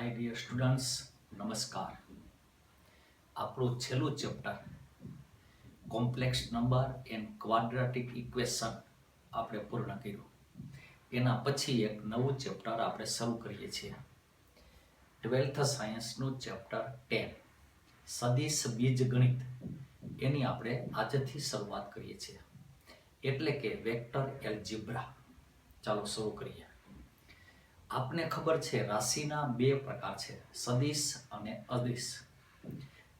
My dear students, નમસ્કાર. આપણું છેલ્લું chapter complex number and quadratic equation આપણે પૂર્ણ કર્યું. એના પછી એક નવું ચેપ્ટર આપણે શરૂ કરીએ છીએ. 12th સાયન્સનું ચેપ્ટર 10 સદિશ બીજગણિત, એની આપણે આજથી શરૂઆત કરીએ છીએ, એટલે કે વેક્ટર એલ્જિબ્રા. ચાલો શરૂ કરીએ. આપને ખબર છે રાશિના બે પ્રકાર છે, સદિશ અને અદિશ.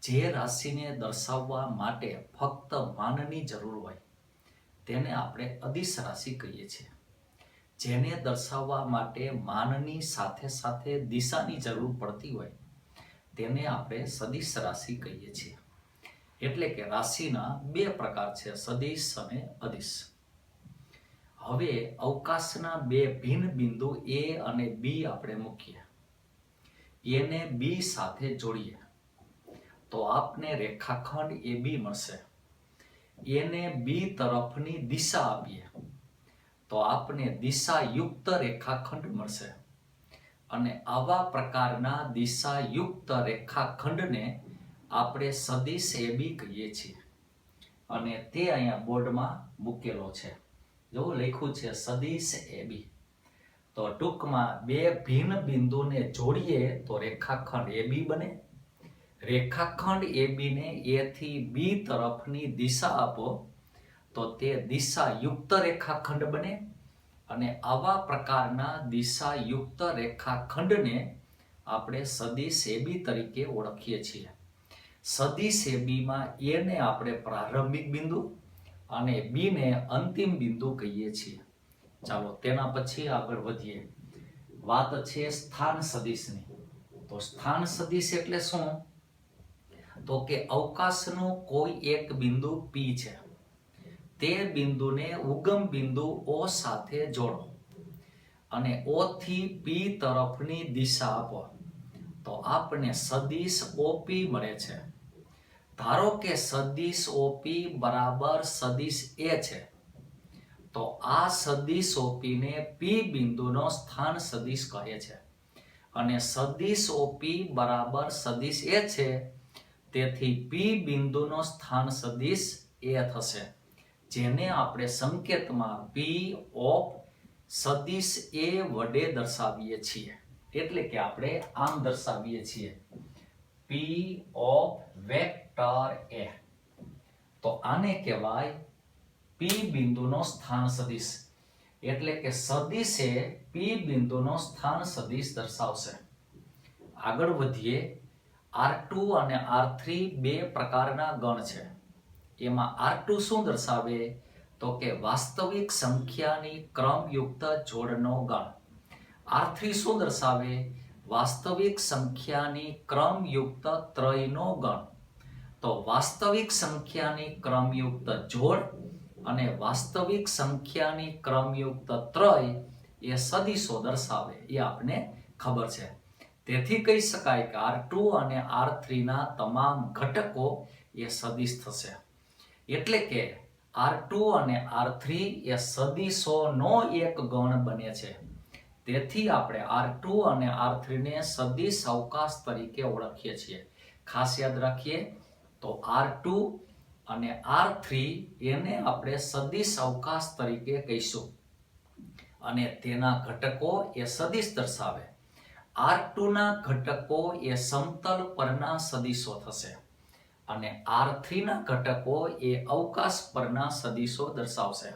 જે રાશિને દર્શાવવા માટે ફક્ત માનની જરૂર હોય તેને આપણે અદિશ રાશિ કહીએ છીએ. જેને દર્શાવવા માટે માનની સાથે સાથે દિશાની જરૂર પડતી હોય તેને આપણે સદિશ રાશિ કહીએ છીએ. એટલે કે રાશિના બે પ્રકાર છે, સદિશ અને અદિશ. હવે અવકાશના બે ભિન્ન બિંદુ A અને B આપણે મૂકીએ, એને B સાથે જોડીએ તો આપને રેખાખંડ AB મળશે. એને B તરફની દિશા આપીએ તો આપને દિશાયુક્ત રેખાખંડ મળશે. અને આવા પ્રકારના દિશાયુક્ત રેખાખંડને આપણે સદિશ AB કહીએ છીએ. અને તે અહીંયા બોર્ડમાં મૂકેલો છે, જો લખ્યું છે સદિશ AB. તો ટૂંકમાં બે ભિન્ન બિંદુને જોડીએ તો રેખાખંડ AB બને. રેખાખંડ AB ને A થી B તરફની દિશા આપો તો તે દિશાયુક્ત રેખાખંડ બને. અને આવા પ્રકારના દિશાયુક્ત રેખાખંડને આપણે સદિશ AB તરીકે ઓળખીએ છીએ. સદિશ AB માં A ને આપણે પ્રારંભિક બિંદુ અને B ને અંતિમ બિંદુ કહીએ છીએ. ચાલો તેના પછી આગળ વધીએ. વાત છે સ્થાન સદિશની. તો સ્થાન સદિશ એટલે શું? તો કે અવકાશનું કોઈ એક બિંદુ P છે, તે બિંદુને ઉગમ બિંદુ O સાથે જોડો અને O થી P તરફની દિશા આપો તો આપને સદિશ OP મળે છે. ધારો કે સદિશ OP બરાબર સદિશ A છે, તો આ સદિશ OP ને P બિંદુનો સ્થાન સદિશ કહે છે. અને સદિશ OP બરાબર સદિશ A છે, તેથી P બિંદુનો સ્થાન સદિશ A થશે, જેને આપણે સંકેતમાં P ઓફ સદિશ A વડે દર્શાવીએ છીએ. એટલે કે આપણે આમ દર્શાવીએ છીએ, P ઓફ વેક્ટર A. તો આને કહેવાય P બિંદુનો સ્થાન સદિશ. એટલે કે સદિશે P બિંદુનો સ્થાન સદિશ દર્શાવશે. આગળ વધીએ. R2 અને R3 બે પ્રકારના ગણ છે. એમાં R2 શું દર્શાવે? તો કે વાસ્તવિક સંખ્યાની ક્રમયુક્ત જોડનો ગણ. R3 શું દર્શાવે? વાસ્તવિક સંખ્યાની ક્રમયુક્ત ત્રયનો ગણ. તો વાસ્તવિક સંખ્યાની ક્રમયુક્ત જોડ અને વાસ્તવિક સંખ્યાની ક્રમયુક્ત ત્રય એ સદિશો દર્શાવે, એ આપને ખબર છે. તેથી કહી શકાય કે R2 અને R3 ના તમામ ઘટકો એ સદિશ થશે. એટલે કે R2 અને R3 એ સદિશોનો એક ગણ બને છે. તેથી આપણે R2 અને R3 ને સદિશ અવકાશ તરીકે ઓળખીએ છીએ. ખાસ યાદ રાખીએ તો R2 અને R3 એને આપણે સદિશ અવકાશ તરીકે કહીશું અને તેના ઘટકો એ સદિશ દર્શાવે. R2 ના ઘટકો એ સમતલ પરના સદિશો થશે અને R3 ના ઘટકો એ અવકાશ પરના સદિશો દર્શાવશે.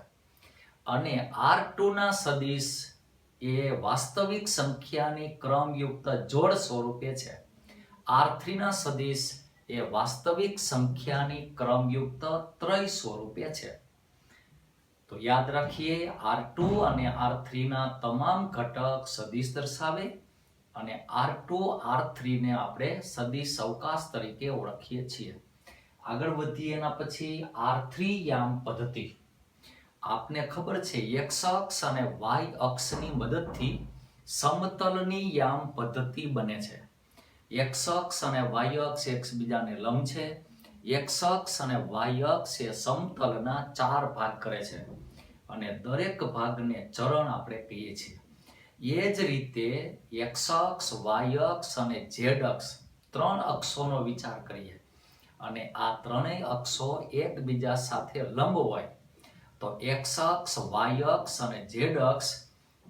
અને R2 ના સદિશ એ વાસ્તવિક સંખ્યાની ક્રમયુક્ત જોડ સ્વરૂપે છે. R3 ના સદિશ એ વાસ્તવિક સંખ્યાની ક્રમયુક્ત ત્રય સ્વરૂપે છે. તો યાદ રાખીએ, R2 અને R3 ના તમામ ઘટક સદિશ દર્શાવે અને R2 R3 ને આપણે સદિશ અવકાશ તરીકે ઓળખીએ છીએ. આગળ વધીએ એના પછી R3 યામ પદ્ધતિ. આપને ખબર છે x અક્ષ અને y અક્ષની મદદથી સમતલની યામ પદ્ધતિ બને છે. x અક્ષ અને y અક્ષ એકબીજાને લંબ છે. x અક્ષ અને y અક્ષ એ સમતલના 4 ભાગ કરે છે અને દરેક ભાગને ચરણ આપણે કહીએ છીએ. એ જ રીતે એક્સ અક્ષ, વાય અક્ષ અને ઝેડ અક્ષ 3 અક્ષોનો વિચાર કરીએ અને આ ત્રણેય અક્ષો એકબીજા સાથે લંબ હોય તો એક્સ અક્ષ, વાય અક્ષ અને ઝેડ અક્ષ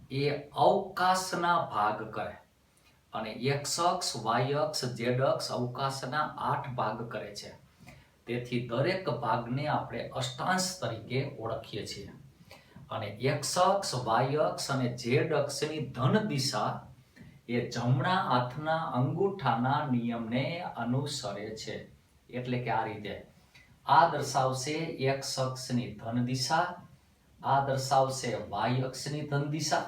એ અવકાશના ભાગ કરે અને એક્સ અક્ષ, વાય અક્ષ, ઝેડ અક્ષ અવકાશના 8 ભાગ કરે છે. તેથી દરેક ભાગને આપણે અષ્ટાંશ તરીકે ઓળખીએ છીએ અને એક્સ અક્ષ, વાય અક્ષ અને ઝેડ અક્ષની ધન દિશા એ જમણા હાથના અંગૂઠાના નિયમને અનુસરે છે. એટલે કે આ રીતે આ દર્શાવશે એક્સ અક્ષની ધન દિશા, આ દર્શાવશે વાય અક્ષની ધન દિશા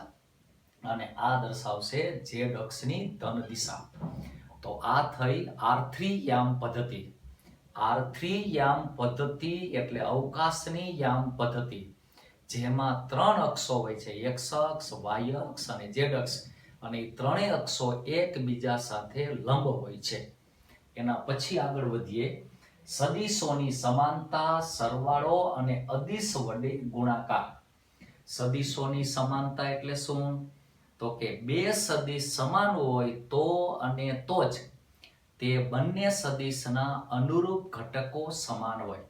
અને આ દર્શાવશે ઝેડ અક્ષની ધન દિશા. તો આ થઈ R3 યામ પદ્ધતિ. R3 યામ પદ્ધતિ એટલે અવકાશની યામ પદ્ધતિ જેમાં 3 અક્ષો હોય છે, એક્સ અક્ષ, વાય અક્ષ અને ઝેડ અક્ષ અને એ ત્રણેય અક્ષો એકબીજા સાથે લંબ હોય છે. એના પછી આગળ વધીએ. સદિશોની સમાનતા, સરવાળો અને અદિશ વડે ગુણાકાર. સદિશોની સમાનતા એટલે શું? તો કે બે સદિશ સમાન હોય તો અને તો જ તે બંને સદિશના અનુરૂપ ઘટકો સમાન હોય.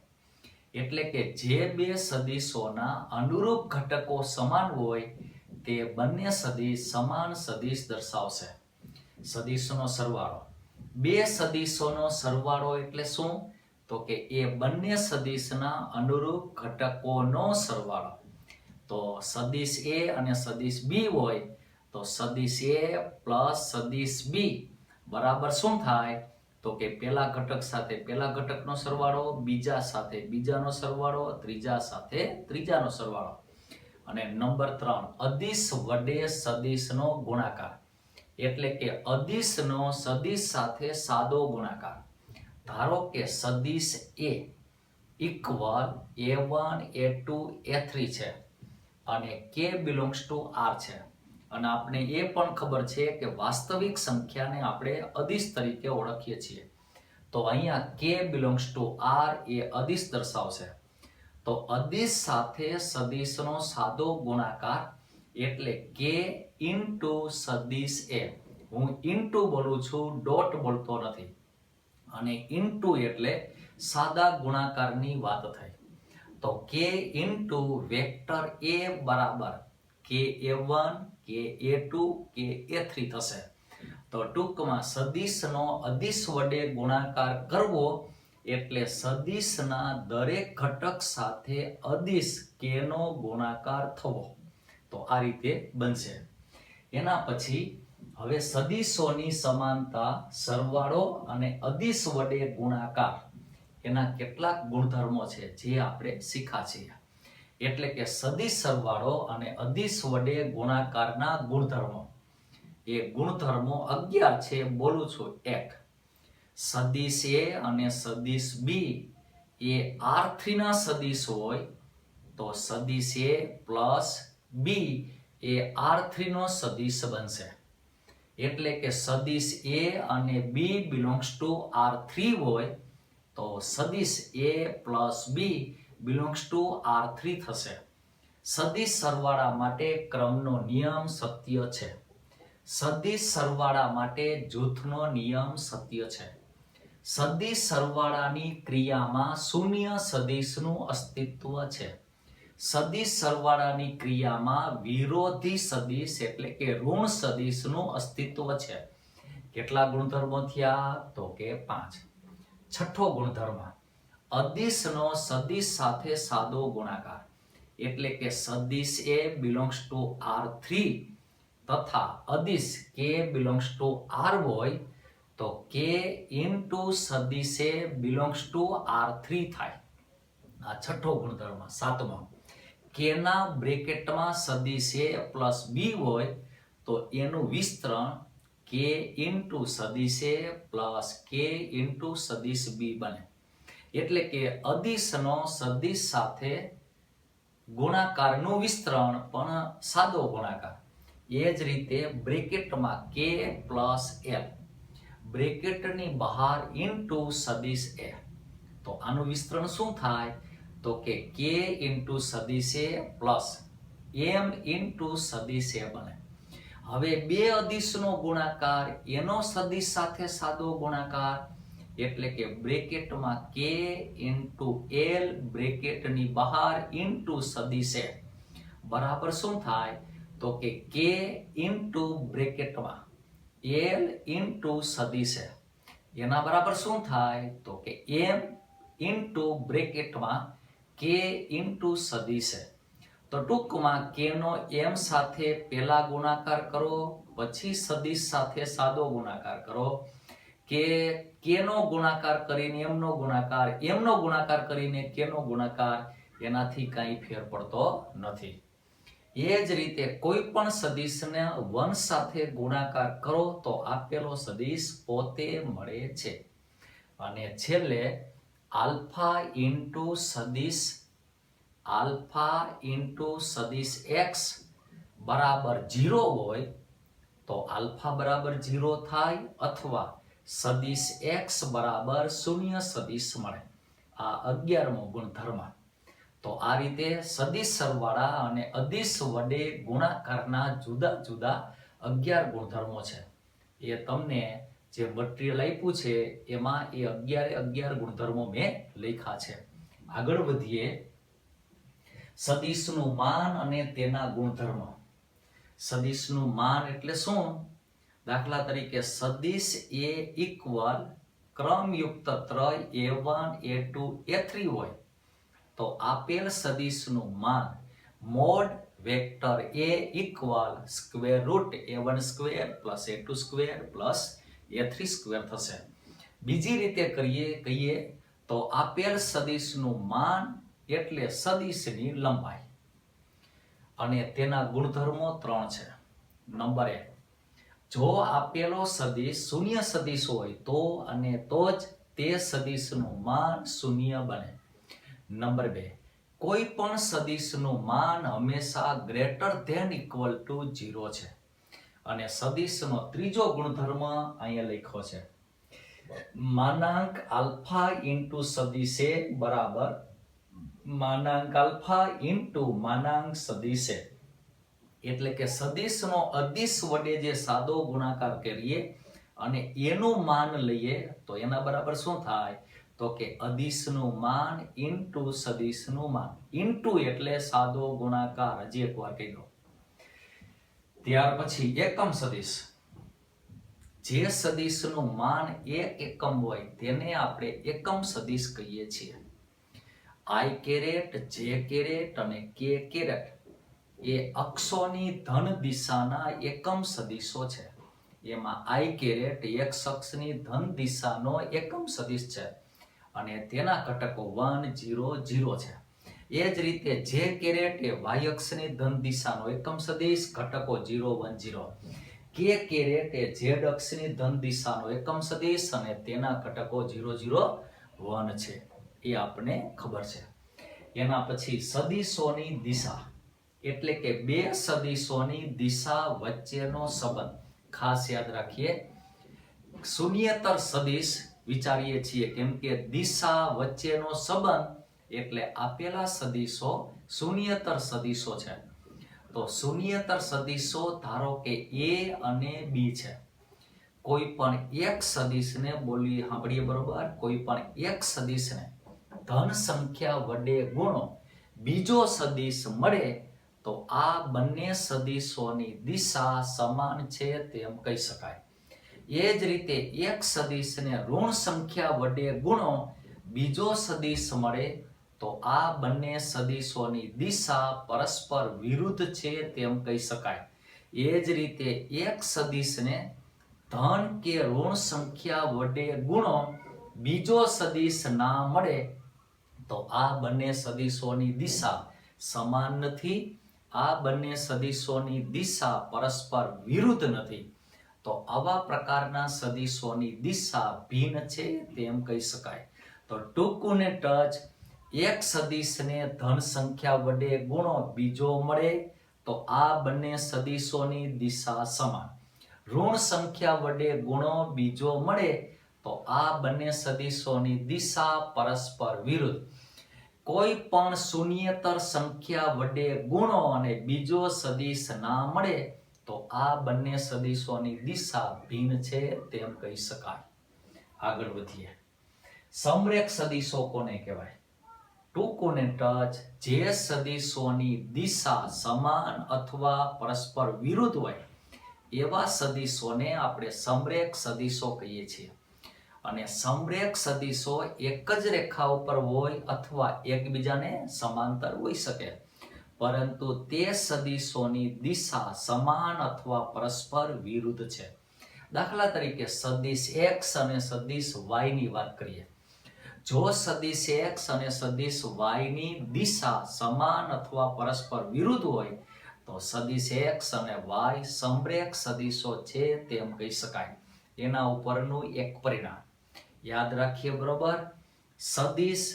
એટલે કે જે બે સદિશોના અનુરૂપ ઘટકો સમાન હોય તે બંને સદિશ સમાન સદિશ દર્શાવશે. સદિશોનો સરવાળો. બે સદિશોનો સરવાળો એટલે શું? તો કે એ બંને સદિશના અનુરૂપ ઘટકોનો સરવાળો. તો સદિશ A અને સદિશ B હોય તો સદિશ A પ્લસ સદિશ B બરાબર શું થાય? તો કે પહેલા ઘટક સાથે પહેલા ઘટકનો સરવાળો, બીજા સાથે બીજાનો સરવાળો, ત્રીજા સાથે ત્રીજાનો સરવાળો. અને નંબર 3 અદિશ વડે સદિશનો ગુણાકાર. એટલે કે અદિશનો સદિશ સાથે સાદો ગુણાકાર. ધારો કે સદિશ A equal A1, A2, A3 છે અને K બિલોંગ્સ ટુ R છે અને આપણે એ પણ ખબર છે કે વાસ્તવિક સંખ્યાને આપણે અદિશ તરીકે ઓળખીએ છીએ. તો અહીંયા K બિલોંગ્સ ટુ R એ અદિશ દર્શાવશે. તો અદિશ સાથે સદિશનો સાદો ગુણાકાર એટલે K ઇન્ટુ સદિશ A. હું ઇન્ટુ બોલું છું, ડોટ બોલતો નથી. અને ઇન્ટુ એટલે સાદા ગુણાકારની વાત થઈ. તો K ઇન્ટુ વેક્ટર A બરાબર KA1, KA2, KA3 થશે. તો ટૂંકમાં સદિશનો અદિશ વડે ગુણાકાર કરવો એટલે સદિશના દરેક ઘટક સાથે અદિશ K નો ગુણાકાર થવો. તો આ રીતે બનશે. એના પછી હવે સદિશોની સમાનતા, સરવાળો અને અદિશ વડે ગુણાકાર એના કેટલાક ગુણધર્મો છે જે આપણે શીખ્યા છીએ. એટલે કે સદિશ સરવાળો અને અદિશ વડે ગુણાકારના ગુણધર્મો. એ ગુણધર્મો 11 છે, બોલું છું 1. સદિશ A અને સદિશ B એ R3 ના સદિશ હોય તો સદિશ A plus B A R3 નો સદિશ બનશે. એટલે કે સદિશ A અને B બિલોંગ્સ ટુ R3 હોય તો સદિશ A plus B belongs to R3 થશે. સદિશ સરવાળા માટે ક્રમનો નિયમ સત્ય છે. સદિશ સરવાળા માટે જૂથનો નિયમ સત્ય છે. સદિશ સરવાળાની ક્રિયામાં શૂન્ય સદિશનું અસ્તિત્વ છે. સદિશ સરવાળાની ક્રિયામાં વિરોધી સદિશ એટલે કે ઋણ સદિશનું અસ્તિત્વ છે. કેટલા ગુણધર્મો થયા? તો કે 5. છઠ્ઠો ગુણધર્મ અદિશનો સદિશ સાથે સાદો ગુણાકાર. એટલે કે સદિશ A બિલોંગ્સ ટુ R3 તથા અદિશ K બિલોંગ્સ ટુ R હોય તો K ઇન્ટુ સદિશ A બિલોંગ્સ ટુ R3 થાય. આ છઠ્ઠો ગુણધર્મ. 7મો K ના બ્રેકેટમાં સદિશ A પ્લસ B હોય તો એનું વિસ્તરણ K ઇન્ટુ સદિશ A પ્લસ K ઇન્ટુ સદિશ B બને. એટલે કે અદિશનો સદિશ સાથે ગુણાકારનું વિસ્તરણ પણ સાદો ગુણાકાર. એ જ રીતે બ્રેકેટમાં K પ્લસ L, બ્રેકેટની બહાર ઇન્ટુ સદિશ A. તો આનું વિસ્તરણ શું થાય? તો કે K ઇન્ટુ સદિશ A પ્લસ M ઇન્ટુ સદિશ A બને. હવે બે અદિશનો ગુણાકાર એનો સદિશ સાથે સાદો ગુણાકાર એટલે કે બ્રેકેટમાં k ઇન્ટુ l બ્રેકેટની બહાર ઇન્ટુ સદિશે બરાબર શું થાય તો કે k ઇન્ટુ બ્રેકેટમાં l ઇન્ટુ સદિશે એના બરાબર શું થાય તો કે m ઇન્ટુ બ્રેકેટમાં k ઇન્ટુ સદિશે તો ટૂંકમાં k નો m સાથે પહેલા ગુણાકાર કરો પછી સદિશ સાથે સાદો ગુણાકાર કરો કે k નો ગુણાકાર કરીને m નો ગુણાકાર m નો ગુણાકાર કરીને k નો ગુણાકાર એનાથી કાંઈ ફેર પડતો નથી. એ જ રીતે કોઈ પણ સદિશને 1 સાથે ગુણાકાર કરો તો આપેલો સદિશ પોતે મળે છે. અને છેલ્લે આલ્ફા ઇન્ટુ સદિશ x બરાબર 0 હોય તો આલ્ફા બરાબર 0 થાય અથવા સદિશ x બરાબર શૂન્ય સદિશ મળે. આ 11મો ગુણધર્મ. તો આ રીતે સદિશ સરવાળા અને અદિશ વડે ગુણાકારના જુદા જુદા 11 ગુણધર્મો છે. એ તમને જે મટીરીયલ આપ્યું છે એમાં એ 11 ગુણધર્મો મેં લખ્યા છે. આગળ વધીએ. સદિશનું માન અને તેના ગુણધર્મ. સદિશનું માન એટલે શું? દાખલા તરીકે સદિશ એ ઇક્વલ ક્રમયુક્ત ત્રય a1 a2 a3 હોય તો આપેલ સદિશનું માન mode vector a equal square root a1 square plus a2 square plus a3 square થશે. બીજી રીતે કહીએ તો આપેલ સદિશનું માન એટલે સદિશની લંબાઈ. અને તેના ગુણધર્મો 3 છે. નંબર 1, જો આપેલો સદિશ શૂન્ય સદિશ હોય તો અને તો જ તે સદિશનું માન શૂન્ય બને. નંબર 2, કોઈ પણ સદિશનું માન હંમેશા ગ્રેટર ધેન ઇક્વલ ટુ 0 છે. અને સદિશનો ત્રીજો ગુણધર્મ અહીંયા લખ્યો છે. માનાંક આલ્ફા ઇન્ટુ સદિશે બરાબર માનાંક આલ્ફા ઇન્ટુ માનાંક સદિશે. એટલે કે સદિશનો અદિશ વડે જે સાદો ગુણાકાર કરીએ અને એનું માન લઈએ તો એના બરાબર શું થાય તો કે અદિશનું માન ઇન્ટુ સદિશનું માન. ઇન્ટુ એટલે સાદો ગુણાકાર. હજી એકવાર કહી દો. ત્યાર પછી એકમ સદિશ. જે સદિશનું માન 1 એકમ હોય તેને આપણે એકમ સદિશ કહીએ છીએ. i કેરેટ, j કેરેટ અને k કેરેટ એ અક્ષોની ધન દિશાના એકમ સદિશો છે. એમાં i કેરેટ x અક્ષની ધન દિશાનો એકમ સદિશ છે અને તેના ઘટકો 1 0 0 છે. એ જ રીતે j કેરેટ એ y અક્ષની ધન દિશાનો એકમ સદિશ, ઘટકો 0 1 0. k કેરેટ એ z અક્ષની ધન દિશાનો એકમ સદિશ અને તેના ઘટકો 0 0 1 છે. એ આપણને ખબર છે. એના પછી સદિશોની દિશા એટલે કે બે સદિશોની દિશા વચ્ચેનો સંબંધ. ખાસ યાદ રાખીએ. શૂન્યેતર સદિશ વિચારીએ છીએ કેમ કે દિશા વચ્ચેનો સંબંધ એટલે આપેલા સદિશો શૂન્યેતર સદિશો છે. તો શૂન્યેતર સદિશો ધારો કે a અને b છે. કોઈ પણ એક સદિશને સાંભળીએ બરોબર. કોઈ પણ એક સદિશને ધન સંખ્યા વડે ગુણો બીજો સદિશ મળે તો આ બંને સદિશોની દિશા સમાન છે તેમ કહી શકાય. એ જ રીતે એક સદિશને ઋણ સંખ્યા વડે ગુણો બીજો સદિશ મળે તો આ બંને સદિશોની દિશા પરસ્પર વિરુદ્ધ છે તેમ કહી શકાય. એ જ રીતે એક સદિશને ધન કે ઋણ સંખ્યા વડે ગુણો બીજો સદિશ ના મળે તો આ બંને સદિશોની દિશા સમાન નથી. આ બંને સદિશોની દિશા પરસ્પર વિરુદ્ધ નથી. તો આવા પ્રકારના સદિશોની દિશા ભિન્ન છે તેમ કહી શકાય. તો ટૂંકું ને ટચ એક સદિશને ધન સંખ્યા વડે ગુણો બીજો મળે તો આ બંને સદિશોની દિશા સમાન. ઋણ સંખ્યા વડે ગુણો બીજો મળે તો આ બંને સદિશોની દિશા પરસ્પર વિરુદ્ધ. કોઈ પણ શૂન્યેતર સંખ્યા વડે ગુણો અને બીજો સદિશ ના મળે તો આ બંને સદિશોની દિશા ભિન્ન છે તેમ કહી શકાય. આગળ વધીએ. સમરેખ સદિશો કોને કહેવાય? ટૂંકું ને ટચ જે સદિશોની દિશા સમાન અથવા પરસ્પર વિરુદ્ધ હોય એવા સદિશોને આપણે સમરેખ સદિશો કહીએ છીએ. અને સમરેખ સદિશો એક જ રેખા ઉપર હોય અથવા એકબીજાને સમાંતર હોઈ શકે, પરંતુ તે સદિશોની દિશા સમાન અથવા પરસ્પર વિરુદ્ધ છે. દાખલા તરીકે સદિશ x અને સદિશ y ની વાત કરીએ. જો સદિશ x અને સદિશ y ની દિશા સમાન અથવા પરસ્પર વિરુદ્ધ હોય તો સદિશ x અને y સમરેખ સદિશો છે તેમ કહી શકાય. એના ઉપરનું એક પરિણામ યાદ રાખીએ, બરોબર. સદિશ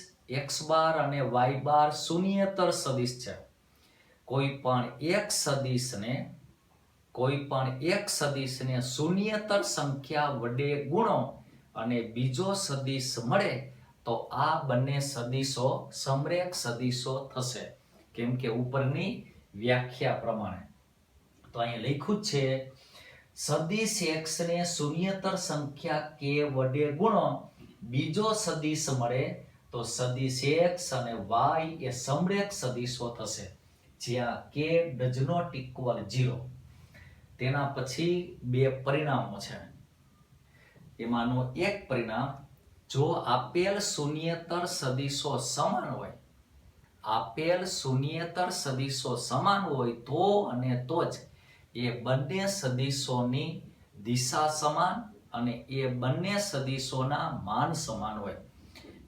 x બાર અને y બાર શૂન્યેતર સદિશ છે. કોઈ પણ એક સદિશને શૂન્યેતર સંખ્યા વડે ગુણો અને બીજો સદિશ મળે તો આ બંને સદિશો સમરેખ સદિશો થશે, કેમ કે ઉપરની વ્યાખ્યા પ્રમાણે. તો અહીંયા લખ્યું છે સદિશ x ને શૂન્યેતર સંખ્યા k વડે ગુણો બીજો સદિશ મળે તો સદિશ x અને y એ સમરેખ સદિશો થશે, જ્યાં k does not equal 0. તેના પછી બે પરિણામો છે. એમાંનું એક પરિણામ, જો આપેલ શૂન્યેતર સદિશો સમાન હોય તો અને તો જ એ બંને સદિશોની દિશા સમાન અને એ બંને સદિશોના માન સમાન હોય.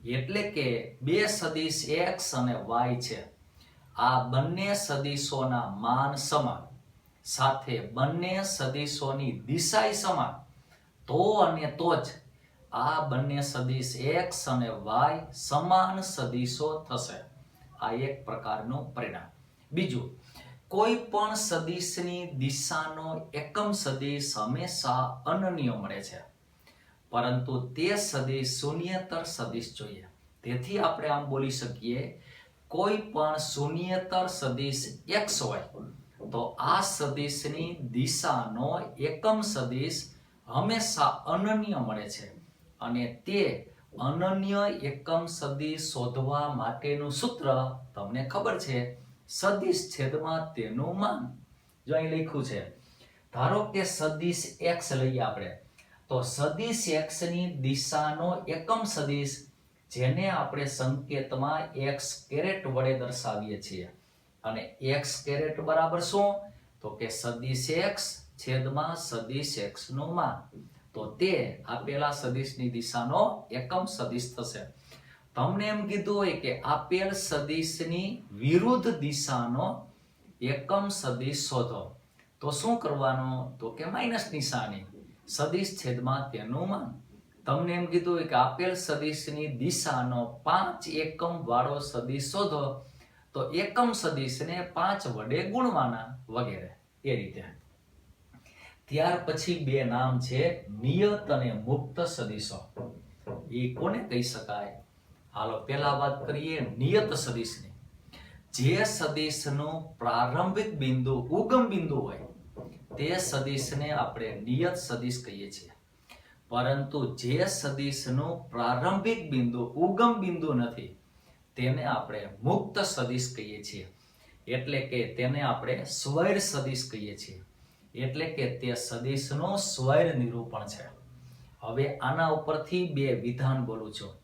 એટલે કે બે સદિશ x અને y છે, આ બંને સદિશોના માન સમાન સાથે બંને સદિશોની દિશાય સમાન, તો અને તો જ આ બંને સદિશ x અને y સમાન સદિશો થશે. આ એક પ્રકારનું પરિણામ. બીજું, કોઈ પણ સદિશની દિશાનો એકમ સદિશ હંમેશા અનન્ય મળે છે, પરંતુ તે સદિશ શૂન્યેતર સદિશ જોઈએ. તેથી આપણે આમ બોલી શકીએ, કોઈ પણ શૂન્યેતર સદિશ x હોય તો આ સદિશની દિશાનો એકમ સદિશ હંમેશા અનન્ય મળે છે, અને તે અનન્ય એકમ સદિશ શોધવા માટેનું સૂત્ર તમને ખબર છે, સદિશ છેદમાં તેનું માન. જો અહીં લખ્યું છે, ધારો કે સદિશ x લઈએ આપણે, તો સદિશ x ની દિશાનો એકમ સદિશ, જેને આપણે સંકેતમાં x કેરેટ વડે દર્શાવીએ છીએ, અને x કેરેટ બરાબર શું? તો કે સદિશ x છેદમાં સદિશ x નું માન. તો તે આપેલા સદિશની દિશાનો એકમ સદિશ થશે. તમને એમ કીધું હોય કે આપેલ સદિશની વિરુદ્ધ દિશાનો એકમ સદિશ શોધો, તો શું કરવાનું? તો કે માઈનસ નિશાની, સદિશ છેદમાં તેનું માન. તમને એમ કીધું હોય કે આપેલ સદિશની દિશાનો 5 એકમ વાળો સદિશ શોધો, તો એકમ સદિશને 5 વડે ગુણવાના, વગેરે એ રીતે. ત્યાર પછી બે નામ છે નિયત અને મુક્ત સદિશો. એ કોને કહી શકાય? હાલો પહેલા વાત કરીએ નિયત સદિશની. જે સદિશનું પ્રારંભિક બિંદુ ઉગમ બિંદુ હોય તે સદિશને આપણે નિયત સદિશ કહીએ છીએ, પરંતુ જે સદિશનું પ્રારંભિક બિંદુ ઉગમ બિંદુ નથી તેને આપણે મુક્ત સદિશ કહીએ છીએ. એટલે કે તેને આપણે સ્વૈર સદિશ કહીએ છીએ, એટલે કે તે સદિશનો સ્વૈર નિરૂપણ છે. હવે આના ઉપરથી બે વિધાન બોલું છું.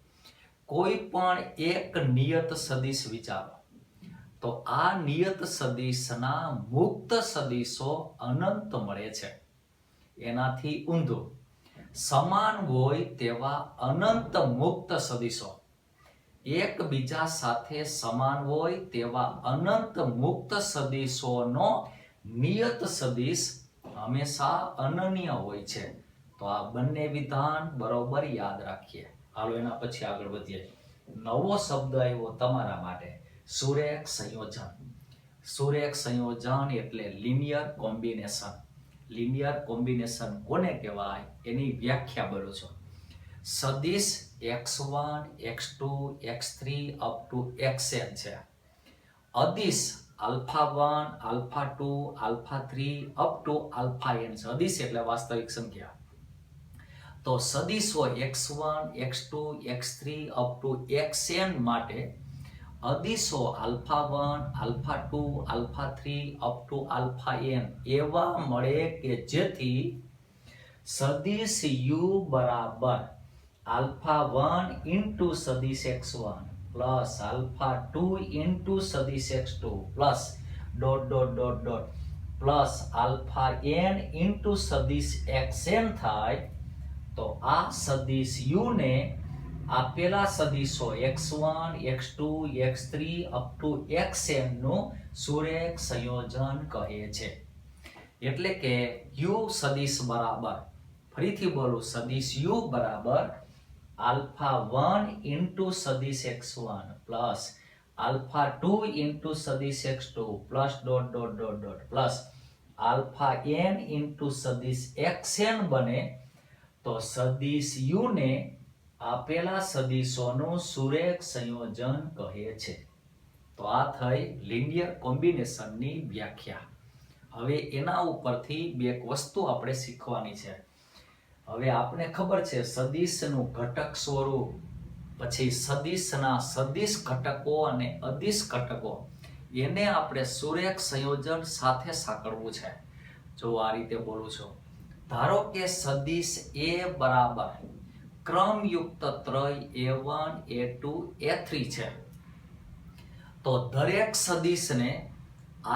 કોઈ પણ એક નિયત સદિશ વિચારો, તો આ નિયત સદિશના મુક્ત સદિશો અનંત મળે છે. એનાથી ઊંધું, સમાન હોય તેવા અનંત મુક્ત સદિશો, એકબીજા સાથે સમાન હોય તેવા અનંત મુક્ત સદિશોનો નિયત સદિશ હંમેશા અનન્ય હોય છે. તો આ બંને વિધાન બરોબર યાદ રાખીએ. હાલો એના પછી આગળ વધીએ. નવો શબ્દ આવ્યો તમારા માટે, સુરેખ સંયોજન. સુરેખ સંયોજન એટલે લિનિયર કોમ્બિનેશન. લિનિયર કોમ્બિનેશન કોને કહેવાય એની વ્યાખ્યા બોલું છું. સદિશ x1 x2 x3 up to xn છે. અદિશ α1, α2, α3 અપ ટુ αn. સદિશ એટલે વાસ્તવિક સંખ્યા. તો સદિશો x1, x2, x3 up to xn માટે અદિશો α1, α2, α3 અપ ટુ αn એવા મળે કે જેથી સદિશ u બરાબર α1 ઇન્ટુ સદિશ x1 પ્લસ α2 ઇન્ટુ સદિશ x2 plus dot dot dot dot plus αn into સદિશ xn થાય. તો આ સદિશ u ને આપેલા સદિશો x1, x2, x3 up to xn નું સુરેખ સંયોજન કહે છે. એટલે કે u સદિશ બરાબર, ફરીથી બોલું, સદિશ u બરાબર α1 ઇન્ટુ સદિશ x1 પ્લસ α2 ઇન્ટુ સદિશ x2 plus dot dot dot dot plus αn into સદિશ xn બને. તો સદિશ u ને આપેલા સદિશોનું સુરેખ સંયોજન કહે છે. તો આ થઈ લિનિયર કોમ્બિનેશનની વ્યાખ્યા. હવે એના ઉપરથી બે વસ્તુ આપણે શીખવાની છે. હવે આપણે ખબર છે સદિશનું ઘટક સ્વરૂપ, પછી સદિશના સદિશ ઘટકો અને અદિશ ઘટકો, એને આપણે સુરેખ સંયોજન સાથે સાંકળવું છે. જો આ રીતે બોલું છું, ધારો કે સદિશ a બરાબર ક્રમયુક્ત ત્રય a1, a2, a3 છે. તો દરેક સદિશને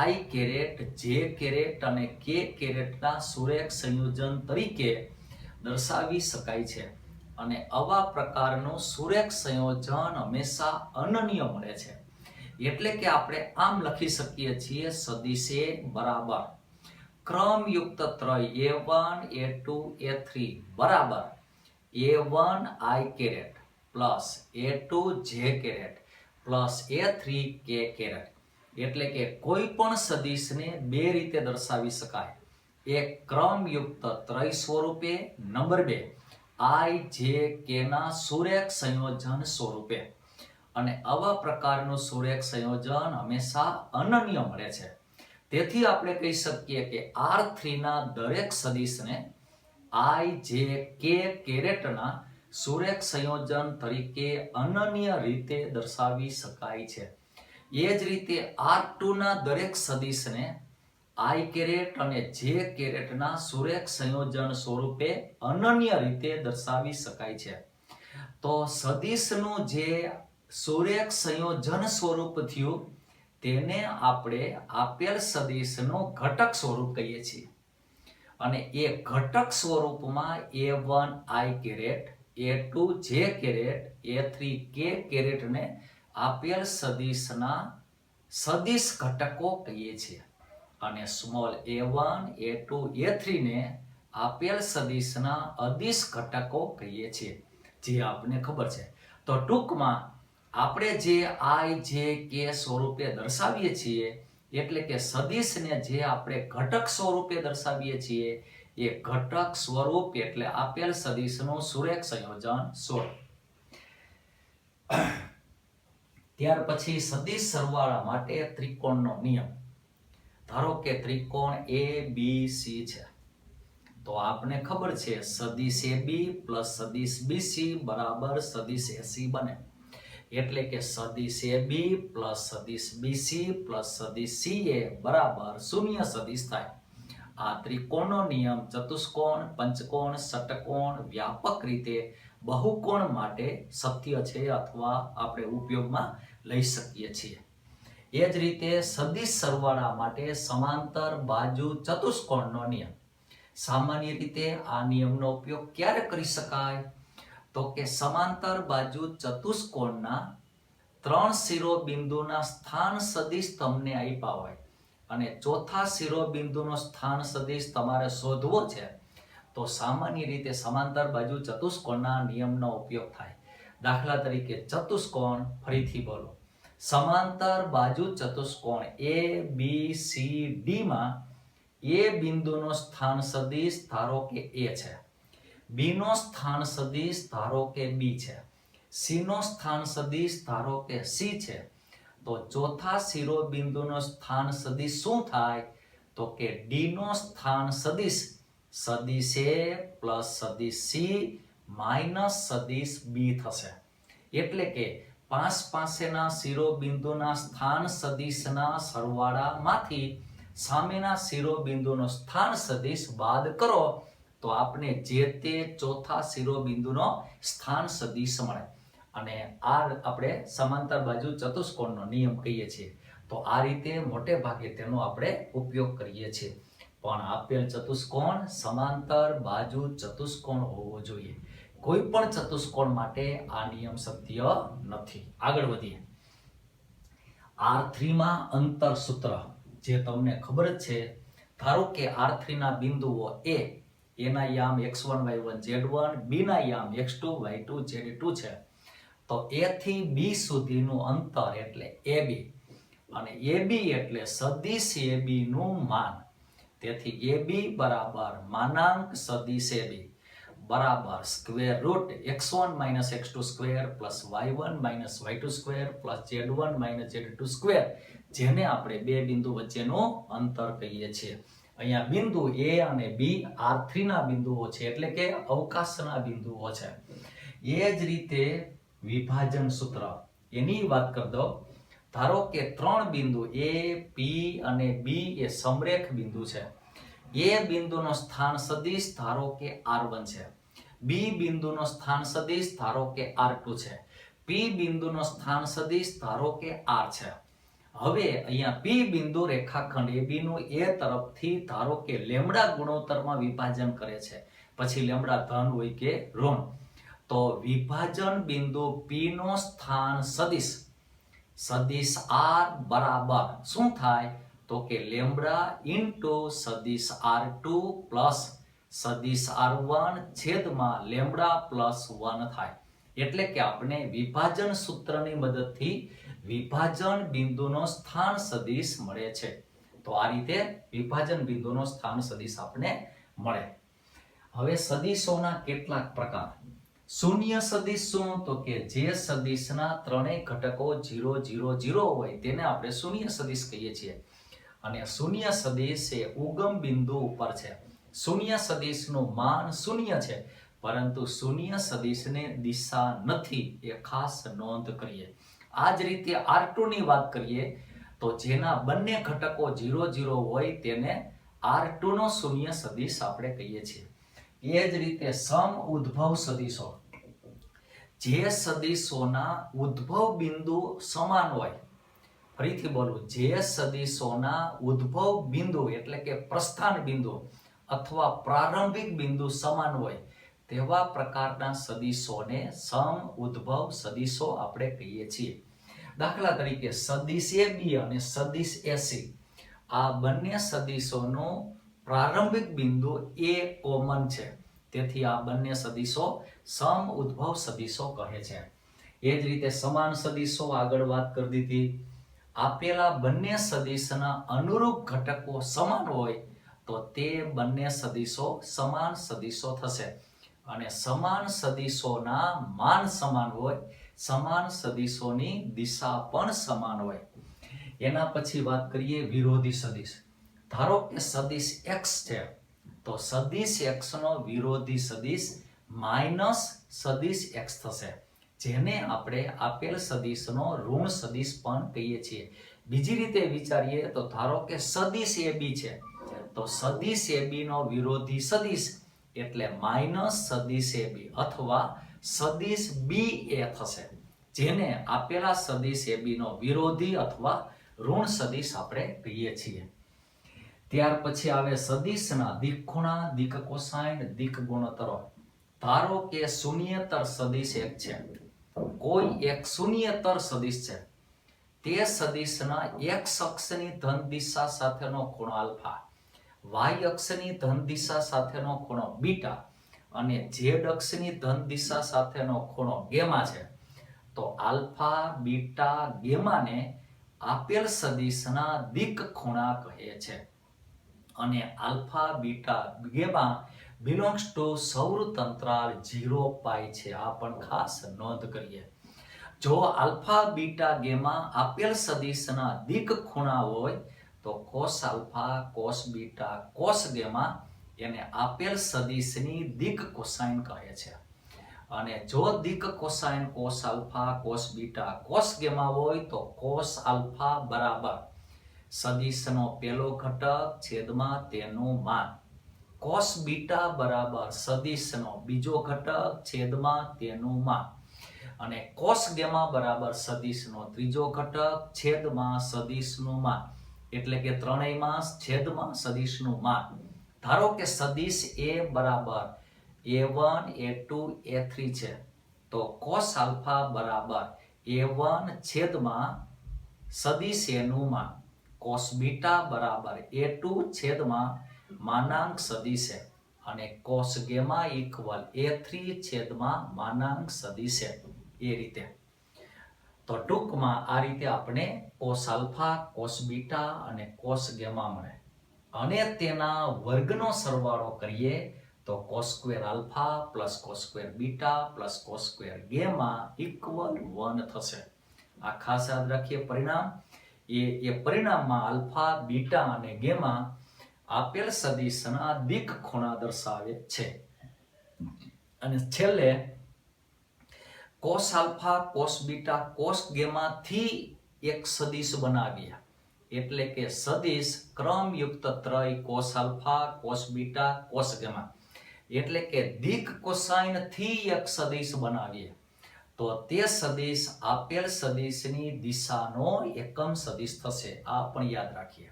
i કેરેટ, j કેરેટ અને k કેરેટના સુરેખ સંયોજન તરીકે દર્શાવી શકાય છે. અને આવા પ્રકારનું સુરેખ સંયોજન હંમેશા અનન્ય મળે છે. એટલે કે આપણે આમ લખી શકીએ છીએ, સદિશ a બરાબર ક્રમયુક્ત ત્રય a1, a2, a3 બરાબર a1 i caret plus a2 j caret plus a3 k caret. એટલે કે કોઈ પણ સદિશને બે રીતે દર્શાવી શકાય. એક ક્રમયુક્ત ત્રય સ્વરૂપે, નંબર 2 i j k ના સુરેખ સંયોજન સ્વરૂપે. અને આવા પ્રકારનું સુરેખ સંયોજન હંમેશા અનન્ય મળે છે. તેથી આપણે કહી શકીએ કે R3 ના દરેક સદિશને i j k કેરેટના સુરેખ સંયોજન તરીકે અનન્ય રીતે દર્શાવી શકાય છે. એ જ રીતે R2 ના દરેક સદિશને i કેરેટ અને j કેરેટના સુરેખ સંયોજન સ્વરૂપે અનન્ય રીતે દર્શાવી શકાય છે. તો સદિશનું જે સુરેખ સંયોજન સ્વરૂપ થયું તેને આપણે આપેલ સદિશનું ઘટક સ્વરૂપ કહીએ છીએ. અને એ ઘટક સ્વરૂપમાં a1 i caret, a2 j caret, a3 k કેરેટને આપેલ સદિશના સદિશ ઘટકો કહીએ છીએ. અને સ્મોલ a1, a2, a3 ને આપેલ સદિશના અદિશ ઘટકો કહીએ છીએ, જે આપને ખબર છે. તો ટૂંકમાં આપણે જે i j k સ્વરૂપે દર્શાવીએ છીએ, એટલે કે સદિશને જે આપણે ઘટક સ્વરૂપે દર્શાવીએ છીએ, એ ઘટક સ્વરૂપ એટલે આપેલ સદિશનું સુરેખ સંયોજન સ્વરૂપ. ત્યાર પછી સદિશ સરવાળા માટે ત્રિકોણનો નિયમ. ધારો કે ત્રિકોણ ABC છે. તો આપને ખબર છે સદિશ AB પ્લસ સદિશ BC બરાબર સદિશ AC બને. એટલે કે સદિશ AB પ્લસ સદિશ BC પ્લસ સદિશ CA બરાબર શૂન્ય સદિશ થાય. આ ત્રિકોણનો નિયમ ચતુષ્કોણ, પંચકોણ, ષટકોણ, વ્યાપક રીતે બહુકોણ માટે સત્ય છે અથવા આપણે ઉપયોગમાં લઈ શકીએ છીએ. એ જ રીતે સદિશ સરવાળા માટે સમાંતર બાજુ ચતુષ્કોણનો નિયમ. સામાન્ય રીતે આ નિયમનો ઉપયોગ ક્યારે કરી શકાય? તો કે સમાંતર બાજુ ચતુષ્કોણના 3 શિરોબિંદુના સ્થાન સદિશ તમને આપ્યા હોય અને ચોથા શિરોબિંદુનો સ્થાન સદિશ તમારે શોધવો છે, તો સામાન્ય રીતે સમાંતર બાજુ ચતુષ્કોણના નિયમનો ઉપયોગ થાય. દાખલા તરીકે ચતુષ્કોણ, ફરીથી બોલો, સમાંતર બાજુ ચતુષ્કોણ ABCD માં A બિંદુનો સ્થાન સદિશ ધારો કે A છે, B નો સ્થાન સદિશ ધારો કે B છે, C નો સ્થાન સદિશ ધારો કે C છે. તો ચોથા શિરોબિંદુનો સ્થાન સદિશ શું થાય? તો કે ડી નો સ્થાન સદિશ સદિશ એ પ્લસ સદિશ સી માઇનસ સદિશ બી થશે. એટલે કે પાસેના શિરોબિંદુના સ્થાન સદિશના સરવાળામાંથી સામેના શિરોબિંદુનો સ્થાન સદિશ બાદ કરો તો આપણે જે તે ચોથા શિરોબિંદુનો સ્થાન સદિશ મળે. અને આ આપણે સમાંતર બાજુ ચતુષ્કોણનો નિયમ કહીએ છીએ. તો આ રીતે મોટે ભાગે તેનો આપણે ઉપયોગ કરીએ છીએ. પણ આપેલ ચતુષ્કોણ સમાંતર બાજુ ચતુષ્કોણ હોવો જોઈએ. કોઈ પણ ચતુષ્કોણ માટે આ નિયમ સત્ય નથી. આગળ વધીએ. R3 માં અંતર સૂત્ર જે તમને ખબર જ છે. ધારો કે R3 ના બિંદુઓ A એના યામ x1 y1 z1 B ના યામ x2 y2 z2 છે. તો A થી B સુધીનું અંતર એટલે AB અને AB એટલે સદિશ AB નું માન. તેથી AB બરાબર માનાંક સદિશ AB બરાબર square root x1 - x2 square plus y1 - y2 square plus z1 - z2 square, જેને આપણે બે બિંદુ વચ્ચેનું અંતર કહીએ છીએ. અહીંયા બિંદુ A અને B R3 ના બિંદુઓ છે, એટલે કે અવકાશના બિંદુઓ છે. એ જ રીતે વિભાજન સૂત્ર એની વાત કરી દો. ધારો કે ત્રણ બિંદુ A, P અને B એ સમરેખ બિંદુ છે. A બિંદુનો સ્થાન સદિશ ધારો કે R1 છે. B બિંદુનો સ્થાન સદિશ ધારો કે R2 છે. P બિંદુનો સ્થાન સદિશ ધારો કે R છે. હવે અહીંયા P બિંદુ રેખાખંડ AB નું A તરફથી ધારો કે લેમ્બડા ગુણોત્તરમાં વિભાજન કરે છે. પછી લેમ્બડા ધન હોય કે ઋણ. તો વિભાજન બિંદુ P નો સ્થાન સદિશ R બરાબર શું થાય? તો કે લેમ્બડા ઇન્ટુ સદિશ R2 પ્લસ સદિશ R1 છેદમાં લેમ્બડા પ્લસ 1 થાય. એટલે કે આપણે વિભાજન સૂત્રની મદદથી વિભાજન બિંદુનો સ્થાન સદિશ મળે છે. તો આ રીતે વિભાજન બિંદુનો સ્થાન સદિશ આપણે મળે. હવે સદિશોના કેટલાક પ્રકાર. શૂન્ય સદિશ શું? તો કે જે સદિશના ત્રણેય ઘટકો 0 0 0 હોય તેને આપણે શૂન્ય સદિશ કહીએ છીએ. અને શૂન્ય સદિશ એ ઉગમ બિંદુ ઉપર છે. શૂન્ય સદિશનું માન શૂન્ય છે, પરંતુ શૂન્ય સદિશને દિશા નથી, એ ખાસ નોંધ કરીએ. આ જ રીતે R2 ની વાત કરીએ તો જેના બંને ઘટકો 0 0 હોય તેને R2 નો શૂન્ય સદિશ આપણે કહીએ છીએ. એ જ રીતે સમ ઉદ્ભવ સદિશો, જે સદિશોના ઉદ્ભવ બિંદુ સમાન હોય. ફરીથી બોલું, જે સદિશોના ઉદ્ભવ બિંદુ એટલે કે પ્રસ્થાન બિંદુ અથવા પ્રારંભિક બિંદુ સમાન હોય તેવા પ્રકારના સદિશોને સમ ઉદ્ભવ સદિશો આપણે કહીએ છીએ. દાખલા તરીકે સદિશ AB અને સદિશ AC, આ બંને સદિશોનો પ્રારંભિક બિંદુ A કોમન છે. તેથી આ બંને સદિશો સમ ઉદ્ભવ સદિશો કહે છે. એ જ રીતે સમાન સદિશો આગળ વાત કરી દીધી. આપેલા બંને સદિશના અનુરૂપ ઘટકો સમાન હોય તો તે બંને સદિશો સમાન સદિશો થશે. અને સમાન સદિશોના માન સમાન હોય, સમાન સદિશોની દિશા પણ સમાન હોય. એના પછી વાત કરીએ વિરોધી સદિશ. ધારો કે સદિશ x છે, તો સદિશ x નો વિરોધી સદિશ માઇનસ સદિશ x થશે, જેને આપણે આપેલ સદિશનો ઋણ સદિશ પણ કહીએ છીએ. બીજી રીતે વિચારીએ તો ધારો કે સદિશ AB છે, તો સદિશ AB નો વિરોધી સદિશ એટલે માઇનસ સદિશ AB અથવા સદિશ BA થશે, જેને આપેલા સદિશ AB નો વિરોધી અથવા ઋણ સદિશ આપણે કહીએ છીએ. ત્યાર પછી આવે સદિશના દિક ખૂણા, દિક કોસાઇન, દિક ગુણોત્તરો. ધારો કે શૂન્યતર સદિશ એક છે, કોઈ એક શૂન્યતર સદિશ છે. તે સદિશના x અક્ષની ધન દિશા સાથેનો ખૂણો આલ્ફા, y અક્ષની ધન દિશા સાથેનો ખૂણો બીટા અને z અક્ષની ધન દિશા સાથેનો ખૂણો ગેમા છે. તો આલ્ફા, બીટા, ગેમાને આપેલ સદિશના દિક ખૂણા કહે છે. અને alpha, beta, gamma belongs to સૌર તંત્રાલ 0 પાઈ છે. આ પણ ખાસ નોંધ કરીએ. જો આલ્ફા બીટા ગેમા આપેલ સદિશના દિક ખૂણા હોય તો cos alpha cos beta cos gamma એને આપેલ સદિશની દિક કોસાઇન કહે છે. અને જો દિક cosine cos alpha cos beta cos gamma હોય તો કોસ આલ્ફા બરાબર સદિશનો પહેલો ઘટક છેદમાં તેનું માન, કોસ બીટા બરાબર સદિશનો બીજો ઘટક છેદમાં તેનું માન અને કોસ ગેમા બરાબર સદિશનો ત્રીજો ઘટક છેદમાં સદિશનું માન, એટલે કે ત્રણેયમાં છેદમાં સદિશનું માન. ધારો કે સદિશ a બરાબર a1 a2 a3 છે તો કોસ આલ્ફા બરાબર a1 છેદમાં સદિશ a નું માન, કોસ બીટા બરાબર a2 છેદમાં માનાંક સદિશ a અને કોસ ગેમા ઇક્વલ a3 છેદમાં માનાંક સદિશ a. એ રીતે તો ટૂંકમાં આ રીતે આપણે કોસ આલ્ફા કોસ બીટા અને કોસ ગેમા મળે અને તેના વર્ગનો સરવાળો કરીએ તો cos square alpha plus cos square beta plus cos square gamma equal 1 થશે. આ ખાસ યાદ રાખીએ પરિણામ. એ પરિણામમાં આલ્ફા બીટા અને ગેમા આપેલ સદિશના દિક ખૂણા દર્શાવે છે. અને છેલ્લે cos alpha cos beta cos gamma થી એક સદિશ બનાવ્યા, એટલે કે સદિશ ક્રમયુક્ત ત્રય cos alpha cos beta cos gamma, એટલે કે દિક કોસાઇન થી એક સદિશ બનાવીએ તો તે સદિશ આપેલ સદિશની દિશાનો એકમ સદિશ થશે. આ પણ યાદ રાખીએ.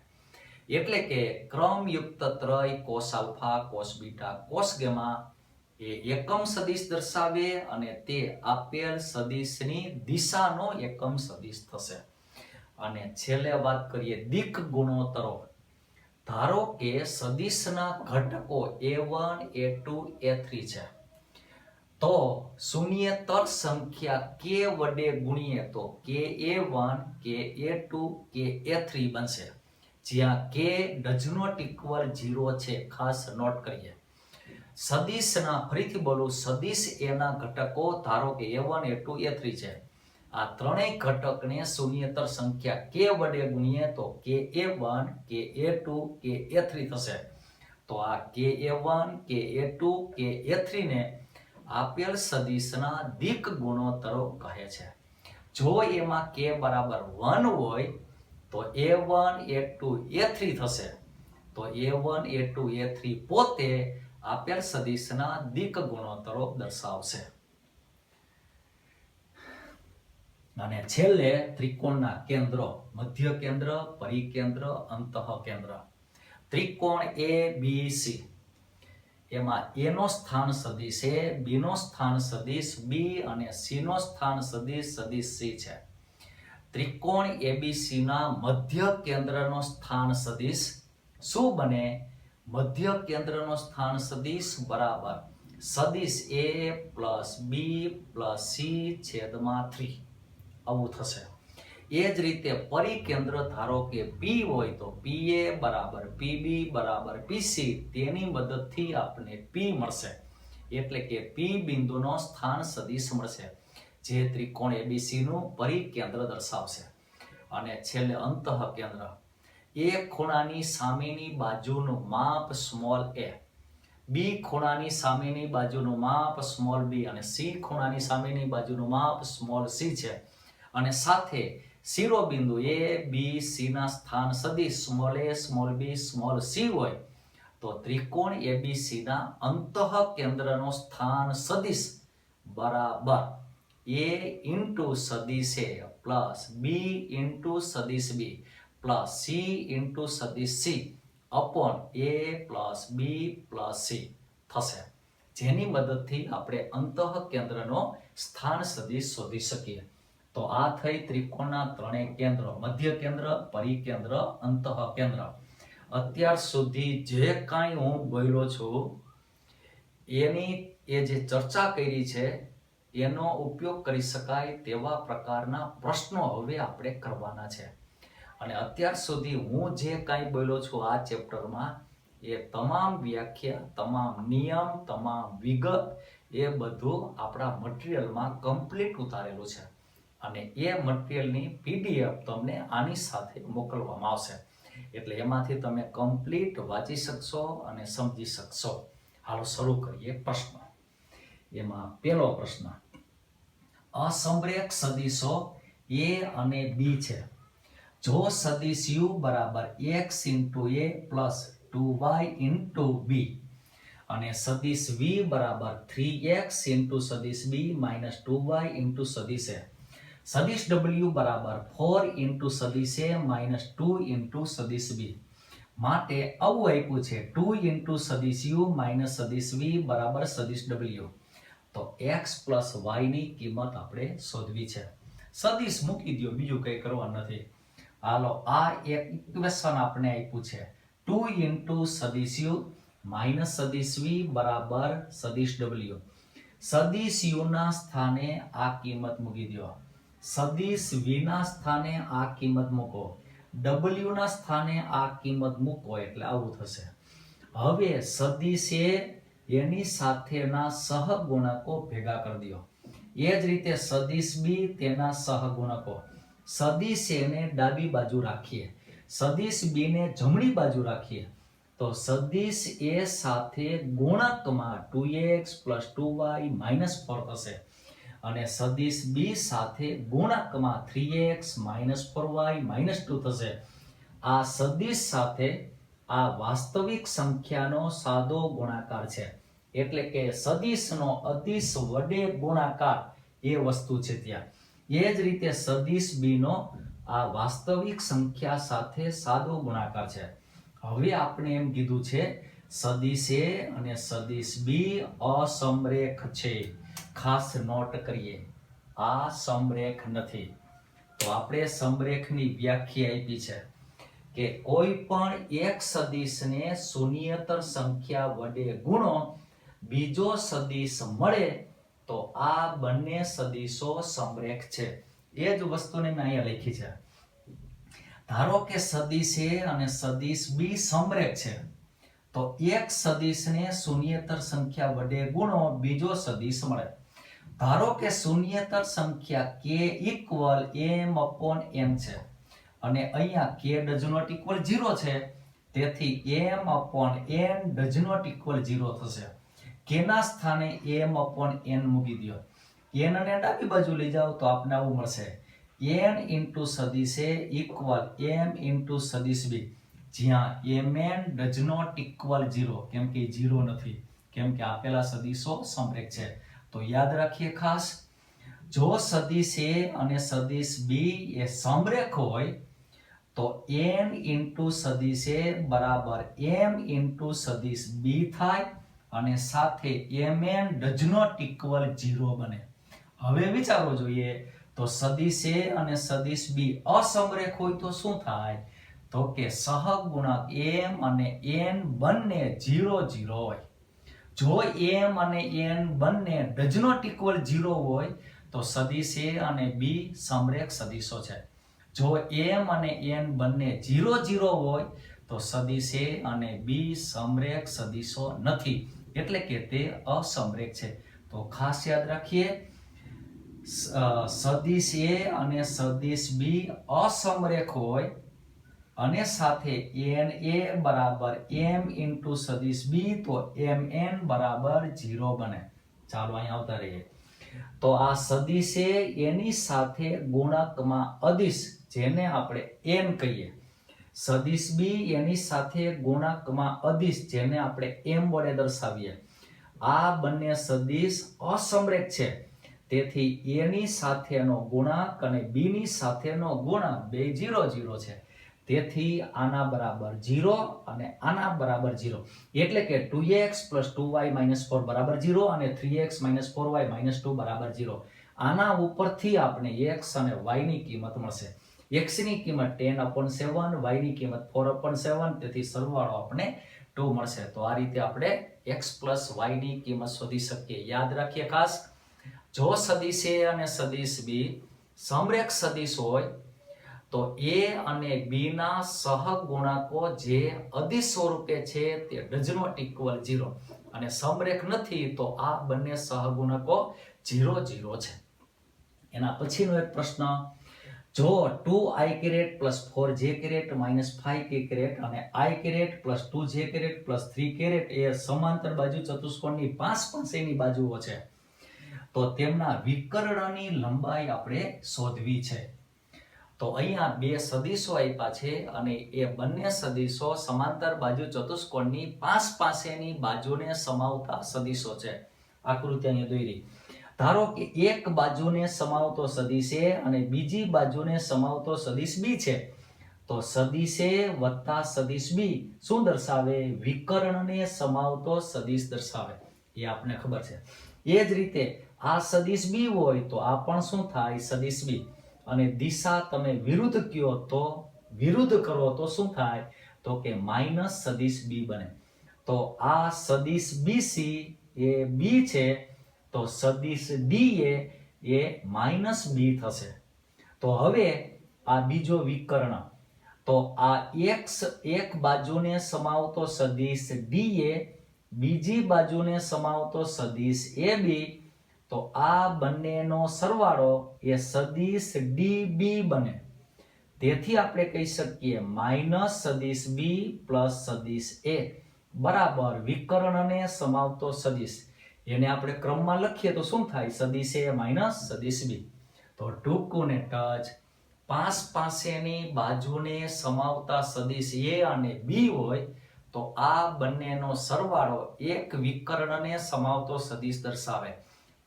એટલે કે ક્રમયુક્ત ત્રય cos alpha cos beta cos gamma એ એકમ સદિશ દર્શાવે અને તે આપેલ સદિશની દિશાનો એકમ સદિશ થશે. અને છેલ્લે વાત કરીએ દિક ગુણોત્તરો. ધારો કે સદિશના ઘટકો a1 a2 a3 છે તો શૂન્યેતર સંખ્યા k વડે ગુણીએ તો k a1 k a2 k a3 બનશે, જ્યાં k ડઝ નોટ ઇક્વલ 0 છે. ખાસ નોટ કરીએ. સદિશના ફરીથી બોલું સદિશ a ના ઘટકો ધારો કે a1 a2 a3 છે. આ ત્રણેય ઘટકને શૂન્યેતર સંખ્યા k વડે ગુણીએ તો k a1 k a2 k a3 થશે. તો આ k a1 k a2 k a3 ને આપેલ સદિશના દિક ગુણોત્તરો કહે છે. જો એમાં k બરાબર 1 હોય તો a1 a2 a3 થશે. તો a1 a2 a3 પોતે આપેલ સદિશના દિક ગુણોત્તરો દર્શાવશે. અને છેલ્લે ત્રિકોણના કેન્દ્રો, મધ્ય કેન્દ્ર, પરિકેન્દ્ર, અંતઃ કેન્દ્ર. ત્રિકોણ ABC એમાં A નો સ્થાન સદિશ A, B નો સ્થાન સદિશ B અને C નો સ્થાન સદિશ C છે. ત્રિકોણ ABC ના મધ્ય કેન્દ્રનો સ્થાન સદિશ શું બને? મધ્ય કેન્દ્રનો સ્થાન સદિશ બરાબર સદિશ A plus B plus C છેદમાં 3 આવું થશે. એ જ રીતે પરિકેન્દ્ર ધારો કે P હોય તો PA બરાબર PB બરાબર PC, તેની મદદથી આપણને P મળશે, એટલે કે P બિંદુનો સ્થાન સદિશ મળશે જે ત્રિકોણ ABC નું પરિકેન્દ્ર દર્શાવશે. અને છેલ્લે અંતઃ કેન્દ્ર. A ખૂણાની સામેની બાજુનું માપ સ્મોલ a, B ખૂણાની સામેની બાજુનું માપ સ્મોલ b અને C ખૂણાની સામેની બાજુનું માપ સ્મોલ c છે. અને સાથે શિરોબિંદુ A B C ના સ્થાન સદિશ small a small b small c હોય તો ત્રિકોણ ABC ના અંતઃ કેન્દ્રનો સ્થાન સદિશ બરાબર A ઇન્ટુ સદિશ A પ્લસ B ઇન્ટુ સદિશ B પ્લસ C ઇન્ટુ સદિશ C upon A plus B plus C થશે, જેની મદદથી આપણે અંતઃ કેન્દ્રનો સ્થાન સદિશ શોધી શકીએ. તો આ થઈ ત્રિકોણના ત્રણેય કેન્દ્રો, મધ્ય કેન્દ્ર, પરિકેન્દ્ર, અંતઃ કેન્દ્ર. અત્યાર સુધી જે કાંઈ હું બોલ્યો છું એની એ જે ચર્ચા કરી છે એનો ઉપયોગ કરી શકાય તેવા પ્રકારના પ્રશ્નો હવે આપણે કરવાના છે. અને અત્યાર સુધી હું જે કાંઈ બોલ્યો છું આ ચેપ્ટરમાં એ તમામ વ્યાખ્યા, તમામ નિયમ, તમામ વિગત એ બધું આપણા મટીરિયલમાં કમ્પ્લીટ ઉતારેલું છે. અને એ મટીરિયલની PDF તમને આની સાથે મોકલવામાં આવશે, એટલે એમાંથી તમે કમ્પ્લીટ વાંચી શકશો અને સમજી શકશો. હાલો શરૂ કરીએ પ્રશ્ન. એમાં પહેલો પ્રશ્ન, અસમરેખ સદિશો A અને B છે. જો સદિશ U બરાબર x × A plus 2y × B અને સદિશ V બરાબર 3x × સદિશ B માઇનસ 2y × સદિશ A, સદિશ W બરાબર 4 × સદિશ A માઇનસ 2 × સદિશ B માટે આવું આપ્યું છે 2 × સદિશ U માઇનસ સદિશ V બરાબર સદિશ W. તો x પ્લસ y ની કિંમત આપણે શોધવી છે. સદિશ મૂકી દો, બીજું કંઈ કરવાનું નથી. હાલો આ એક ઇક્વેશન આપણે આપ્યું છે 2 × સદિશ U માઇનસ સદિશ V બરાબર સદિશ W. સદિશ U ના સ્થાને આ કિંમત મૂકી દો, સદિશ V ના સ્થાને આ કિંમત મૂકો, W ના સ્થાને આ કિંમત મૂકો એટલે આવું થશે. હવે સદિશ A એની સાથેના સહગુણકો ભેગા કરી દો. એ જ રીતે સદિશ B તેના સહગુણકો. સદિશ A ને ડાબી બાજુ રાખીએ, સદિશ B ને જમણી બાજુ રાખીએ તો સદિશ A સાથે ગુણકમાં 2x + 2y - 4 થશે અને સદિશ B સાથે ગુણકમાં 3x - 4y - 2 થશે. આ સદિશ સાથે આ વાસ્તવિક સંખ્યાનો સાદો ગુણાકાર છે, એટલે કે સદિશનો અદિશ વડે ગુણાકાર એ વસ્તુ છે ત્યાં. એ જ રીતે સદિશ B નો આ વાસ્તવિક સંખ્યા સાથે સાદો ગુણાકાર છે. હવે આપણે એમ કીધું છે સદિશ A અને સદિશ B અસમરેખ છે. ખાસ નોટ કરીએ, આ સમરેખ નથી. તો આપણે સમરેખની વ્યાખ્યા આપી છે કે કોઈ પણ એક સદિશને શૂન્યેતર સંખ્યા વડે ગુણો બીજો સદિશ મળે તો આ બંને સદિશો સમરેખ છે. એ જ વસ્તુને મેં અહીંયા લખી છે. ધારો કે સદિશ A અને સદિશ B સમરેખ છે તો એક સદિશને શૂન્યેતર સંખ્યા વડે ગુણો બીજો સદિશ મળે. ધારો કે શૂન્યેતર સંખ્યા k = m/n છે અને અહીંયા k does not equal 0 છે, તેથી m/n does not equal 0 થશે. k ના સ્થાને m/n મૂકી દો, n ને ડાબી બાજુ લઈ જાઓ તો આપને આવું મળશે n × સદિશ A = m × સદિશ B, જ્યાં mn does not equal 0 કેમ કે 0 નથી, કેમ કે આપેલા સદિશો સમરેખ છે. તો યાદ રાખીએ ખાસ, જો સદિશ A અને સદિશ B એ સમરેખ હોય તો n × સદિશ A બરાબર m × સદિશ B થાય અને સાથે mn does not equal 0 બને. હવે વિચારવું જોઈએ, તો સદિશ A અને સદિશ B અસમરેખ હોય તો શું થાય? તો કે સહગુણક m અને n બંને 0 0 હોય. જો m અને n બંને does not equal 0 હોય તો સદિશ A અને B સમરેખ સદિશો છે. જો m અને n બંને 0 0 હોય તો સદિશ A અને B સમરેખ સદિશો નથી, એટલે કે તે અસમરેખ છે. તો ખાસ યાદ રાખીએ, સદિશ A અને સદિશ B અસમરેખ હોય અને સાથે na બરાબર m × સદિશ B તો mn બરાબર 0 બને. ચાલો અહીં આવતા રહીએ. તો આ સદિશ A એની સાથે ગુણકમાં અદિશ જેને આપણે n કહીએ, સદિશ B એની સાથે ગુણકમાં અદિશ જેને આપણે m વડે દર્શાવીએ. આ બંને સદિશ અસમરેખ છે, તેથી a ની સાથેનો ગુણાંક અને b ની સાથેનો ગુણાંક બે 0 0 છે. તેથી આના બરાબર 0 અને આના બરાબર 0, એટલે કે 2x + 2y - 4 બરાબર 0 અને 3x - 4y - 2 બરાબર 0. આના ઉપરથી આપણે x અને y ની કિંમત મળશે. x ની કિંમત 10/7, y ની કિંમત 4/7, તેથી સરવાળો આપણે 2 મળશે. તો આ રીતે આપણે x + y ની કિંમત શોધી શકીએ. યાદ રાખીએ ખાસ, જો સદિશ A અને સદિશ B સમરેખ સદિશ હોય તો A અને B ના સહગુણકો જે અદિશ સ્વરૂપે છે તે does not equal 0 અને સમરેખ નથી તો આ બંને સહગુણકો 0 0 છે. એના પછીનો એક પ્રશ્ન, જો 2i plus 4j minus 5k અને i plus 2j plus 3k એ સમાંતર બાજુ ચતુષ્કોણની પાસેની બાજુઓ છે, તો તેમના વિકર્ણની લંબાઈ આપણે શોધવી છે. તો અહીંયા બે સદિશો આપ્યા છે અને એ બંને સદિશો સમાંતર બાજુ ચતુષ્કોણની પાસેની બાજુને સમાવતા સદિશો છે. આકૃતિ અહીંયા દોરી. ધારો કે એક બાજુને સમાવતો સદિશ A અને બીજી બાજુને સમાવતો સદિશ B છે, તો સદિશ A વત્તા સદિશ B શું દર્શાવે? વિકર્ણને સમાવતો સદિશ દર્શાવે. એ આપણને ખબર છે. એ જ રીતે આ સદિશ B હોય તો આ પણ શું થાય? સદિશ B. અને દિશા તમે વિરુદ્ધ કયો તો વિરુદ્ધ કરો તો શું થાય? તો કે માઇનસ સદિશ B બને. તો આ સદિશ BC એ B છે, તો સદિશ DA એ માઇનસ B થશે. તો હવે આ બીજો વિકર્ણ, તો આ એક બાજુને સમાવતો સદિશ DA, બીજી બાજુને સમાવતો સદિશ AB, તો આ બંનેનો સરવાળો એ સદિશ DB બને. તેથી આપણે કહી શકીએ માઇનસ સદિશ B પ્લસ સદિશ A બરાબર વિકર્ણને સમાવતો સદિશ. એને આપણે ક્રમમાં લખીએ તો શું થાય? સદિશ A માઇનસ સદિશ B. તો ટૂંકું ને ટચ પાસેની બાજુને સમાવતા સદિશ A અને B હોય તો આ બંનેનો સરવાળો એક વિકર્ણને સમાવતો સદિશ દર્શાવે.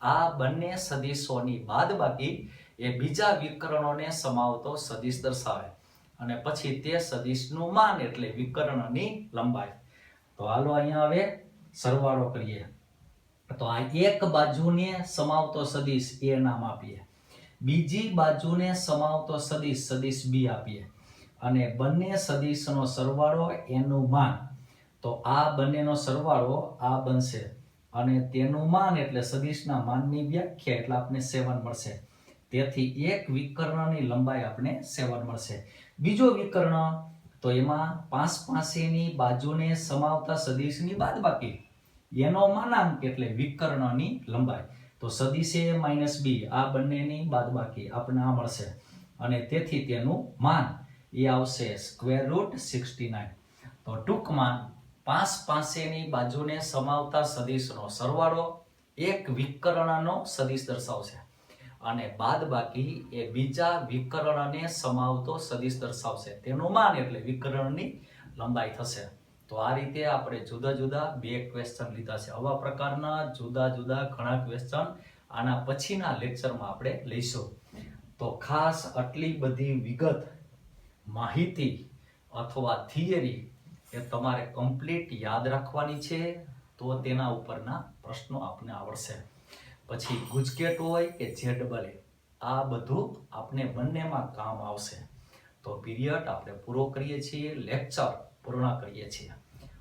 આ બંને સદિશોની બાદબાકી એ બીજા વિકર્ણોને સમાવતો સદિશ દર્શાવે. અને પછી તે સદિશનું માન એટલે વિકર્ણની લંબાઈ. તો હાલો અહીંયા હવે સરવાળો કરીએ. તો આ એક બાજુને સમાવતો સદિશ A નામ આપીએ, બીજી બાજુને સમાવતો સદિશ B આપીએ, અને બંને સદિશનો સરવાળો એનું માન. તો આ બંનેનો સરવાળો આ બનશે અને તેનું માન એટલે સદિશના માનની વ્યાખ્યા એટલે આપણે 7 મળશે. તેથી એક વિકર્ણની લંબાઈ આપણે 7 મળશે. બીજો વિકર્ણ, તો એમાં પાસેની બાજુને સમાવતા સદિશની બાદબાકી, એનો માનાંક એટલે વિકર્ણની લંબાઈ. તો સદિશ A માઇનસ B આ બંનેની બાદબાકી આપણને આ મળશે અને તેથી તેનું માન એ આવશે √69. તો ટૂંકમાં પાસેની બાજુને સમાવતા સદિશનો સરવાળો એક વિકર્ણનો સદિશ દર્શાવશે અને બાદબાકી એ બીજા વિકર્ણને સમાવતો સદિશ દર્શાવશે. તેનું માન એટલે વિકર્ણની લંબાઈ થશે. તો આ રીતે આપણે જુદા જુદા બે ક્વેશ્ચન લીધા છે. આવા પ્રકારના જુદા જુદા ઘણા ક્વેશ્ચન આના પછીના લેક્ચરમાં આપણે લઈશું. તો ખાસ આટલી બધી વિગત માહિતી અથવા થિયરી એ તમારે કમ્પ્લીટ યાદ રાખવાની છે, તો તેના ઉપરના પ્રશ્નો આપને આવડશે. પછી ગુજકેટ હોય કે JEE આ બધું આપણે બંનેમાં કામ આવશે. તો પીરિયડ આપણે પૂરો કરીએ છીએ, લેક્ચર પૂર્ણ કરીએ છીએ.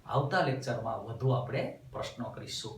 આવતા લેક્ચરમાં વધુ આપણે પ્રશ્નો કરીશું.